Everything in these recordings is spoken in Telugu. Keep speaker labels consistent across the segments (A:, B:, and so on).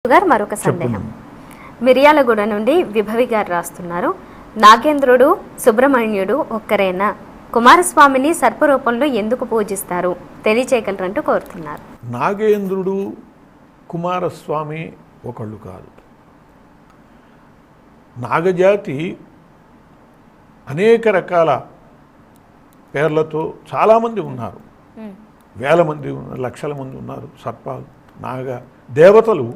A: గారు మరొక సందేహం. మిర్యాలగూడ నుండి విభవి గారు రాస్తున్నారు. నాగేంద్రుడు సుబ్రహ్మణ్యుడు ఒక్కరేనా? కుమారస్వామిని సర్పరూపంలో ఎందుకు పూజిస్తారు తెలియచేయగలరంటూ కోరుతున్నారు.
B: నాగేంద్రుడు కుమారస్వామి ఒకళ్ళు కాదు. నాగజాతి అనేక రకాల పేర్లతో చాలామంది ఉన్నారు. వేల మంది ఉన్నారు, లక్షల మంది ఉన్నారు. సర్పాలు, నాగ దేవతలు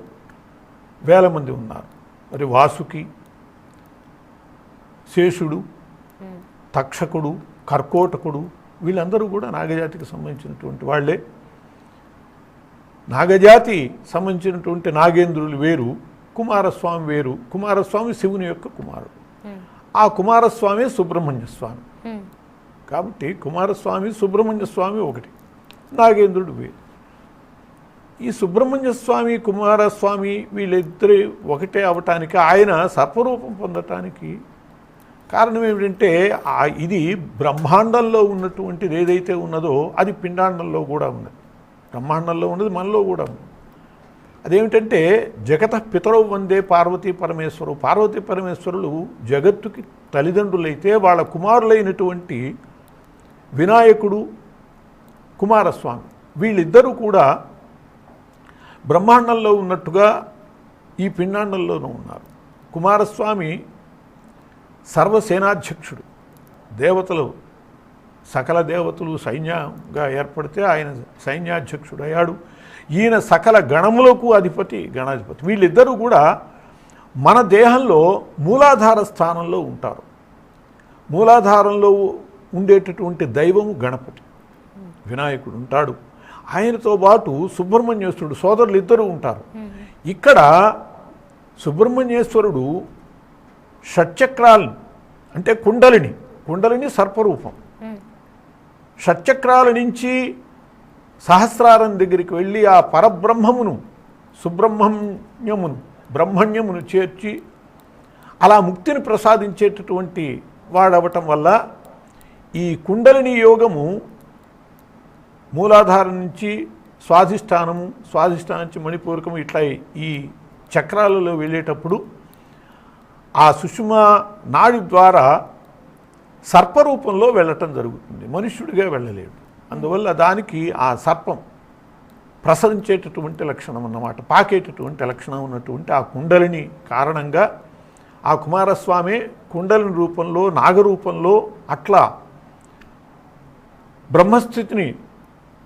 B: వేల మంది ఉన్నారు. మరి వాసుకి, శేషుడు, తక్షకుడు, కర్కోటకుడు వీళ్ళందరూ కూడా నాగజాతికి సంబంధించినటువంటి వాళ్ళే. నాగజాతి సంబంధించినటువంటి నాగేంద్రులు వేరు, కుమారస్వామి వేరు. కుమారస్వామి శివుని యొక్క కుమారుడు. ఆ కుమారస్వామి సుబ్రహ్మణ్య స్వామి. కాబట్టి కుమారస్వామి సుబ్రహ్మణ్య స్వామి ఒకటి, నాగేంద్రుడు వేరు. ఈ సుబ్రహ్మణ్య స్వామి కుమారస్వామి వీళ్ళిద్దరు ఒకటే అవటానికి, ఆయన సర్పరూపం పొందటానికి కారణం ఏమిటంటే ఇది బ్రహ్మాండంలో ఉన్నటువంటిది ఏదైతే ఉన్నదో అది పిండాండంలో కూడా ఉన్నది. బ్రహ్మాండంలో ఉన్నది మనలో కూడా ఉంది. అదేమిటంటే జగత పితరవు వందే పార్వతీ పరమేశ్వరు. పార్వతీ పరమేశ్వరులు జగత్తుకి తల్లిదండ్రులైతే వాళ్ళ కుమారులైనటువంటి వినాయకుడు, కుమారస్వామి వీళ్ళిద్దరూ కూడా బ్రహ్మాండంలో ఉన్నట్టుగా ఈ పిండాండంలోనూ ఉన్నారు. కుమారస్వామి సర్వసేనాధ్యక్షుడు. దేవతలు, సకల దేవతలు సైన్యంగా ఏర్పడితే ఆయన సైన్యాధ్యక్షుడు అయ్యాడు. ఈయన సకల గణములకు అధిపతి, గణాధిపతి. వీళ్ళిద్దరూ కూడా మన దేహంలో మూలాధార స్థానంలో ఉంటారు. మూలాధారంలో ఉండేటటువంటి దైవము గణపతి, వినాయకుడు ఉంటాడు. ఆయనతో పాటు సుబ్రహ్మణ్యేశ్వరుడు, సోదరులు ఇద్దరు ఉంటారు. ఇక్కడ సుబ్రహ్మణ్యేశ్వరుడు షట్చక్రాలు అంటే కుండలిని సర్పరూపం. షట్చక్రాల నుంచి సహస్రారం దగ్గరికి వెళ్ళి ఆ పరబ్రహ్మమును, బ్రహ్మణ్యమును చేర్చి అలా ముక్తిని ప్రసాదించేటటువంటి వాడవటం వల్ల ఈ కుండలిని యోగము మూలాధారం నుంచి స్వాధిష్టానం నుంచి మణిపూరకము ఇట్లా ఈ చక్రాలలో వెళ్ళేటప్పుడు ఆ సుషుమ నాడి ద్వారా సర్పరూపంలో వెళ్ళటం జరుగుతుంది. మనుష్యుడిగా వెళ్ళలేడు. అందువల్ల దానికి ఆ సర్పం ప్రసరించేటటువంటి లక్షణం అన్నమాట, పాకేటటువంటి లక్షణం ఉన్నటువంటి ఆ కుండలిని కారణంగా ఆ కుమారస్వామి కుండలిని రూపంలో, నాగరూపంలో అట్లా బ్రహ్మస్థితిని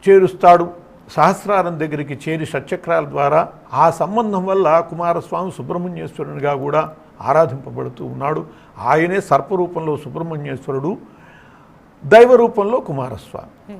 B: చేరుస్తాడు. సహస్రారం దగ్గరికి చేరి షట్చక్రాల ద్వారా ఆ సంబంధం వల్ల కుమారస్వామి సుబ్రహ్మణ్యేశ్వరునిగా కూడా ఆరాధింపబడుతూ ఉన్నాడు. ఆయనే సర్పరూపంలో సుబ్రహ్మణ్యేశ్వరుడు, దైవ రూపంలో కుమారస్వామి.